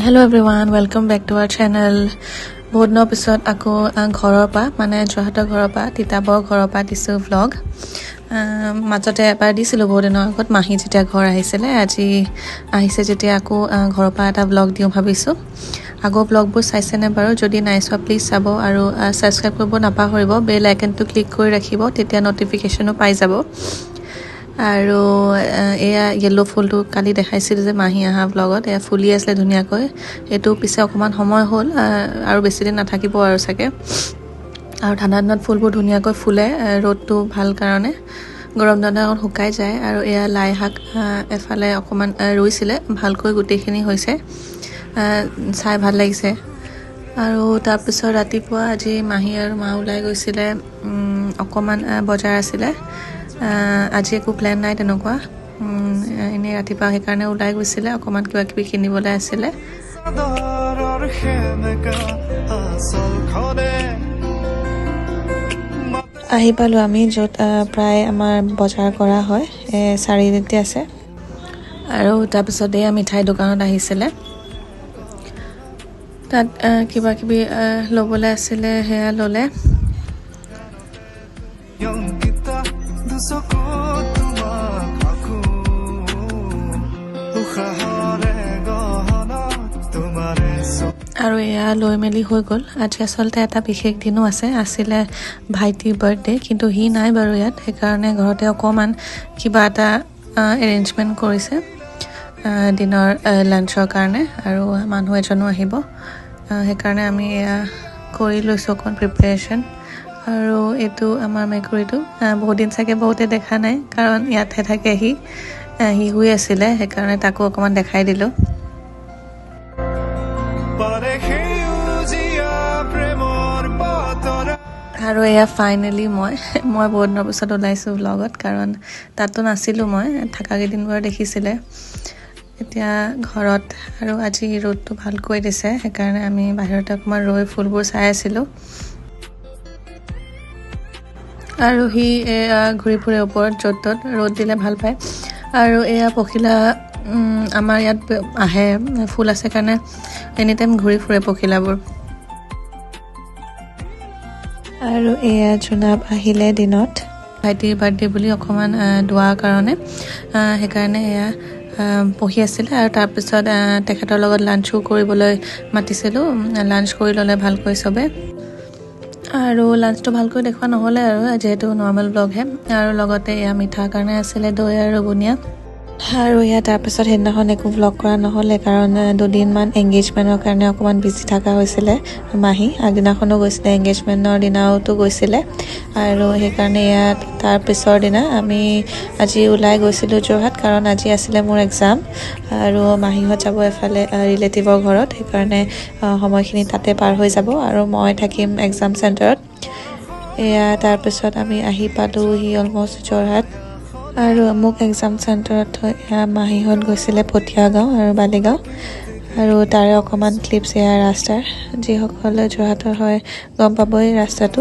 Hello everyone, welcome back to our channel. বহুত দিনৰ পিছত আকৌ ঘৰৰ পৰা মানে জহাতৰ ঘৰৰ পৰা তিতাবৰ ঘৰৰ পৰা দিছো vlog. মাজতে এবাৰ দিছিলো বহুত দিনৰ আগত মাহী যেতিয়া ঘৰ আহিছিলে আজি আহিছে যেতিয়া আকৌ ঘৰৰ পৰা এটা vlog দিও ভাবিছো. আগৰ vlogবোৰ চাইছেনে বাৰু যদি নাই চোৱা প্লিজ চাব আৰু সাবস্ক্ৰাইব কৰিব নাপাহৰিব বেল আইকনটো ক্লিক কৰি ৰাখিব তেতিয়া নটিফিকেশনো পাই যাব. আৰু এয়া ইয়েলো ফুলটো কালি দেখাইছিল যে মাহী আহা ব্লগত এয়া ফুলি আছে ধুনিয়াকৈ এটো পিছে অকমান সময় হ'ল আৰু বেছি দিন নাথাকিব আৰু সাকে আৰু ঠাণ্ডা দিনত ফুলবোৰ ধুনিয়াকৈ ফুলে ৰ'দটো ভাল কাৰণে গৰম দিনত শুকাই যায় আৰু এয়া লাই শাক এফালে অকমান ৰুইছিলে ভালকৈ গুটেখিনি হৈছে চাই ভাল লাগিছে আৰু তাৰ পিছত ৰাতিপুৱা আজি মাহী আৰু মা ওলাই গৈছিলে অকমান বজাৰ আছিলে আজি একো প্ল্যান নাই তেনেকুৱা এনে ৰাতিপুৱা সেই কাৰণে ওলাই গৈছিলে অকমান কিবা কিবি কিনিবলৈ আছিলে আহি পালো আমি যত প্ৰায় আমাৰ বজাৰ কৰা হয় চাৰিআলিতে আছে আৰু তাৰ পিছত এই মিঠাই দোকানত আহিছিলে তাত কিবা কিবি লবলৈ আছিলে হেয়া ললে Ongkita dusoko tumakako ukhahare gahana tumare so আৰু এয়া লৈ মেলি হৈ গল আজি আসলতে এটা বিশেষ দিনো আছিল ভাইটিৰ বাৰ্থডে কিন্তু হি নাই বাৰু ইয়াত সেই কাৰণে ঘৰতে অকমান কিবা এটা এৰেঞ্জমেন্ট কৰিছে ডিনাৰ লাঞ্চৰ কাৰণে আৰু মানুহ এজনো আহিব সেই কাৰণে আমি কৰি লৈছো কোন প্ৰিপাৰেচন আৰু এটো আমাৰ মেকুৰীটো বহুত দিন সাকে বহুতে দেখা নাই কাৰণ ইয়াতে থাকে হি হুই আছিলে সেই কাৰণে তাকো অকমান দেখাই দিলো আৰু এয়া ফাইনালি মই বহুত দিনৰ পিছত ওলাইছো vlogত কাৰণ তাতো নাছিলো মই থাকা কেইদিনবোৰ দেখিছিলে এতিয়া ঘৰত আৰু আজি ৰ'দটো ভালকৈ দিছে সেই কাৰণে আমি বাহিৰতে অকমান ৰৈ ফুলবোৰ চাই আছিলো আৰু হি ঘুৰি ফুৰে ওপৰত য'ত ৰ'দ দিলে ভাল পায় আৰু এয়া পখিলা আমাৰ ইয়াত আহে ফুল আছে কাৰণে এনি টাইম ঘুৰি ফুৰে পখিলাবোৰ আৰু এয়া জুনাব আহিলে দিনত ভাইটিৰ বাৰ্থডে বুলি অকমান দোৱাৰ কাৰণে সেই কাৰণে এয়া পঢ়ি আছিল আৰু তাৰ পিছত তেখেতৰ লগত লাঞ্চও কৰিবলৈ মাতিছিলো লাঞ্চ কৰি ললে ভালকৈ সবে আৰু লাঞ্চটো ভালকৈ দেখুৱা নহলে আৰু যেহেতু নৰমাল ব্লগ হে আৰু লগতে এয়া মিঠা কাৰণে আছিলে দৈ আৰু বুনিয়া আৰু এয়া তাৰ পিছত হেদিনাখন একো ব্লগ কৰা নহলে কাৰণ দুদিন মান এংগেজমেন্টৰ কাৰণে অকমান বিজি থাকা হৈছিলে মাহী আগদিনাখনো গৈছিলে এংগেজমেন্টৰ দিনাওটো গৈছিলে আৰু সেই কাৰণে এয়া তাৰ পিছৰ দিনা আমি আজি ওলাই গৈছিলো জৰহাট কাৰণ আজি আছিলে মোৰ এক্সাম আৰু মাহীহত যাব এফালে ৰিলেটিভৰ ঘৰত সেই কাৰণে সময়খিনি তাতে পাৰ হৈ যাব আৰু মই থাকিম এক্সাম চেণ্টাৰত এয়া তাৰ পিছত আমি আহি পালো হি অলমোষ্ট জৰহাট আৰু মোক এক্সাম চেণ্টাৰত মাহীহত গৈছিলে পটিয়াগাঁও আৰু বালিগাঁও আৰু তাৰে অকমান ক্লিপছ এয়া ৰাস্তাৰ যিসকলে জৰহাটৰ হয় গম পাবই ৰাস্তাটো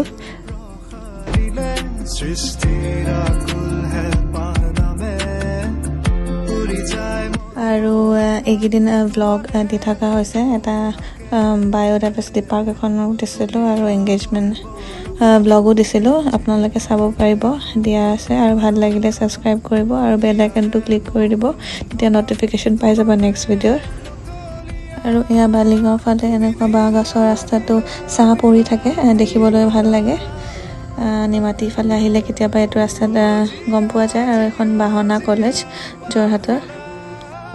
আৰু এইকেইদিন ব্লগ দি থকা হৈছে এটা বায়োডাইভাৰ্চিটি পাৰ্ক এখন দিছিলো আৰু এংগেজমেন্ট ব্লগো দিছিলো আপোনালোকে চাব পাৰিব দিয়া আছে আৰু ভাল লাগিলে সাবস্ক্ৰাইব কৰিব আৰু বেল আইকনটো ক্লিক কৰি দিব তেতিয়া নটিফিকেশন পাই যাব নেক্সট ভিডিঅ'ৰ আৰু এয়া বালিগাঁও ফালে এনেকুৱা বাগাছৰ ৰাস্তাটো চাহ পৰি থাকে দেখিবলৈ ভাল লাগে নিমাটি ফালে আহিলে কেতিয়াবা এটো ৰাস্তাত গম পোৱা যায় আৰু এখন বাহনা কলেজ জৰহাটৰ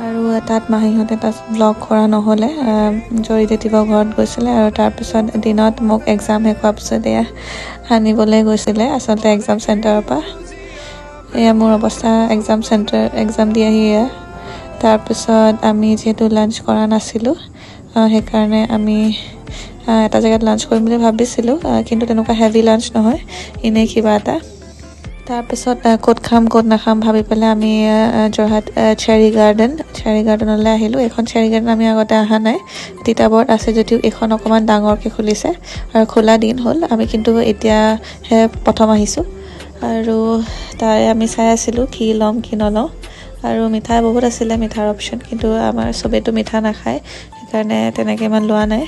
আৰু তাত মাহীহতে তাত ব্লগ কৰা নহলে জৰিদেতিবৰ ঘৰত গৈছিলে আৰু তাৰ পিছত দিনত মোক এক্সাম শেষ হোৱাৰ পিছত এয়া হানিবলৈ গৈছিলে আসলতে এক্সাম চেণ্টাৰৰ পৰা এয়া মোৰ অৱস্থা এক্সাম চেণ্টাৰ এক্সাম দি আহি তাৰ পিছত আমি যেহেতু লাঞ্চ কৰা নাছিলো সেই কাৰণে আমি এটা জায়গাত লাঞ্চ কৰিম বুলি ভাবিছিলো কিন্তু তেনেকুৱা হেভি লাঞ্চ নহয় ইনে কিবা এটা তাৰ পিছত কোট খাম কোট নাখাম ভাবি পেলাই আমি জৰহাট চেৰি গাৰ্ডেনলৈ আহিলো এখন চেৰি গাৰ্ডেন আমি আগতে আহা নাই তিতাবৰত আছে যদিও এখন অকমান ডাঙৰকে খুলিছে আৰু খোলা দিন হ'ল আমি কিন্তু এতিয়া হে প্ৰথম আহিছো আৰু তাৰে আমি চাই আছিলো কি লম কি নলম আৰু মিঠাই বহুত আছিলে মিঠাৰ অপচন কিন্তু আমাৰ সবেটো মিঠা নাখায় সেইকাৰণে তেনেকৈ ইমান লোৱা নাই।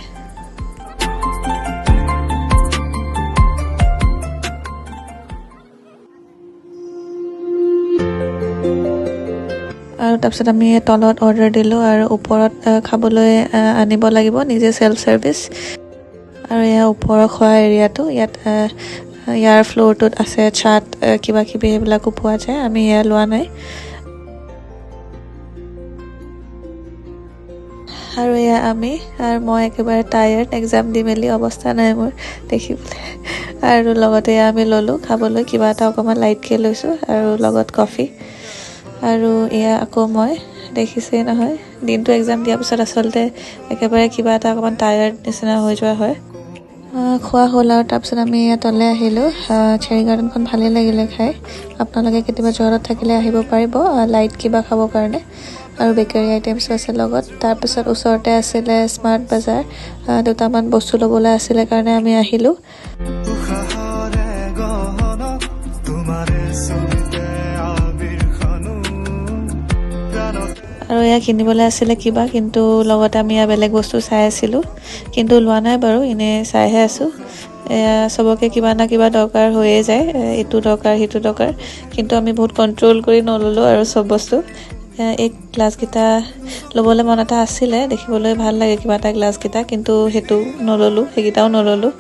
আৰু তাৰপিছত আমি তলত অৰ্ডাৰ দিলোঁ আৰু ওপৰত খাবলৈ আনিব লাগিব, নিজে চেল্ফ ছাৰ্ভিচ। আৰু এয়া ওপৰৰ খোৱা এৰিয়াটো, ইয়াত ইয়াৰ ফ্ল'ৰটোত আছে চাট কিবা কিবি সেইবিলাকো পোৱা যায়, আমি এয়া লোৱা নাই। আৰু এয়া আৰু মই একেবাৰে টায়াৰ্ড, এক্সাম দি মেলি অৱস্থা নাই মোৰ দেখিবলৈ। আৰু লগতে আমি ল'লোঁ খাবলৈ, কিবা এটা অকণমান লাইটকৈ লৈছোঁ আৰু লগত কফি। আৰু এয়া আকৌ মই দেখিছেই নহয়, দিনটো এক্সাম দিয়াৰ পিছত আচলতে একেবাৰে কিবা এটা অকণমান টায়াৰ্ড নিচিনা হৈ যোৱা হয়। খোৱা হ'ল আৰু তাৰপিছত আমি ইয়াতলৈ আহিলোঁ। চেৰী গাৰ্ডেনখন ভালেই লাগিলে খাই। আপোনালোকে কেতিয়াবা যোৰহাটত থাকিলে আহিব পাৰিব লাইট কিবা খাবৰ কাৰণে। আৰু বেকাৰী আইটেমছো আছে লগত। তাৰপিছত ওচৰতে আছিলে স্মাৰ্ট বজাৰ, দুটামান বস্তু ল'বলৈ আছিলে কাৰণে আমি আহিলোঁ। আৰু এয়া কিনিবলৈ আছিলে কিবা, কিন্তু লগতে আমি বেলেগ বস্তু চাই আছিলোঁ, কিন্তু লোৱা নাই বাৰু, এনেই চাইহে আছোঁ। এয়া চবকে কিবা না কিবা দৰকাৰ হৈয়ে যায়, এইটো দৰকাৰ সিটো দৰকাৰ, কিন্তু আমি বহুত কণ্ট্ৰল কৰি নল'লোঁ আৰু চব বস্তু। এই গ্লাছকেইটা ল'বলৈ মন এটা আছিলে, দেখিবলৈ ভাল লাগে কিবা এটা গ্লাছকেইটা, কিন্তু সেইটো নল'লোঁ, সেইকেইটাও নল'লোঁ।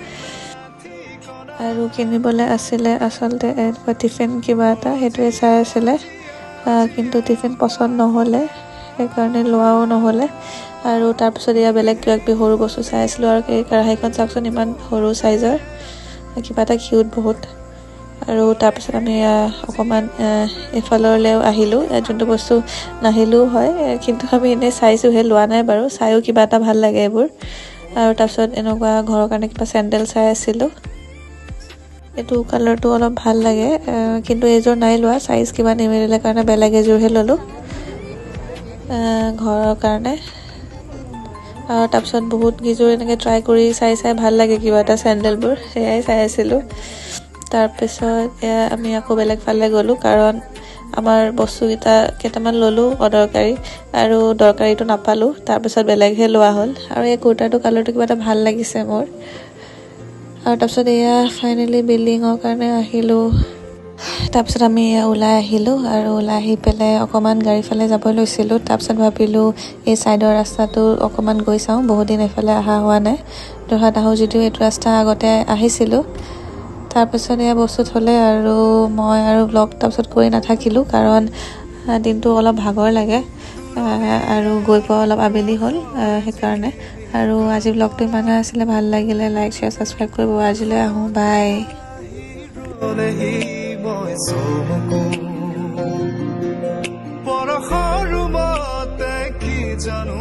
আৰু কিনিবলৈ আছিলে আচলতে টিফিন কিবা এটা, সেইটোৱে চাই আছিলে, কিন্তু টিফিন পচন্দ নহ'লে, সেইকাৰণে লোৱাও নহ'লে। আৰু তাৰপিছত এয়া বেলেগ কিবা কিবি সৰু বস্তু চাই আছিলোঁ। আৰু এই কেৰাহীখন চাওকচোন, ইমান সৰু চাইজৰ, কিবা এটা কিউট বহুত। আৰু তাৰপিছত আমি অকণমান এইফাললৈও আহিলোঁ, যোনটো বস্তু নাহিলেও হয়, কিন্তু আমি এনেই চাইছোঁহে, লোৱা নাই বাৰু, চায়ো কিবা এটা ভাল লাগে এইবোৰ। আৰু তাৰপিছত এনেকুৱা ঘৰৰ কাৰণে কিবা চেণ্ডেল চাই আছিলোঁ, এইটো কালাৰটো অলপ ভাল লাগে, কিন্তু এইযোৰ নাই লোৱা, চাইজ কিবা নিমিলিলে কাৰণে বেলেগ এযোৰহে ল'লোঁ ঘৰৰ কাৰণে। আৰু তাৰপিছত বহুত কেইযোৰ এনেকৈ ট্ৰাই কৰি চাই ভাল লাগে কিবা এটা চেণ্ডেলবোৰ, সেয়াই চাই আছিলোঁ। তাৰপিছত আমি আকৌ বেলেগ ফালে গ'লোঁ, কাৰণ আমাৰ বস্তুকেইটা কেইটামান ল'লোঁ অদৰকাৰী, আৰু দৰকাৰীটো নাপালোঁ, তাৰপিছত বেলেগহে লোৱা হ'ল। আৰু এই কুৰ্তাটো কালাৰটো কিবা এটা ভাল লাগিছে মোৰ। আৰু তাৰপিছত ফাইনেলি বিল্ডিঙৰ কাৰণে আহিলোঁ। তাৰপিছত আমি ওলাই আহিলোঁ, আৰু ওলাই আহি পেলাই অকণমান গাড়ীৰ ফালে যাব লৈছিলোঁ। তাৰপিছত ভাবিলোঁ এই ছাইডৰ ৰাস্তাটো অকণমান গৈ চাওঁ, বহুত দিন এইফালে অহা হোৱা নাই। যোৰহাট আহোঁ যদিও এইটো ৰাস্তা আগতে আহিছিলোঁ। তাৰপিছত বস্তু থ'লে আৰু মই আৰু ব্লগ তাৰপিছত কৰি নাথাকিলোঁ, কাৰণ দিনটো অলপ ভাগৰ লাগে, আৰু গৈ পোৱা অলপ আবেলি হ'ল, সেইকাৰণে। আৰু আজি ব্লগটো ইমানে আছিলে, ভাল লাগিলে লাইক শ্বেয়াৰ ছাবস্ক্ৰাইব কৰিব। আজিলৈ আহোঁ, বাই। পৰশৰ ৰুমতে কি জানো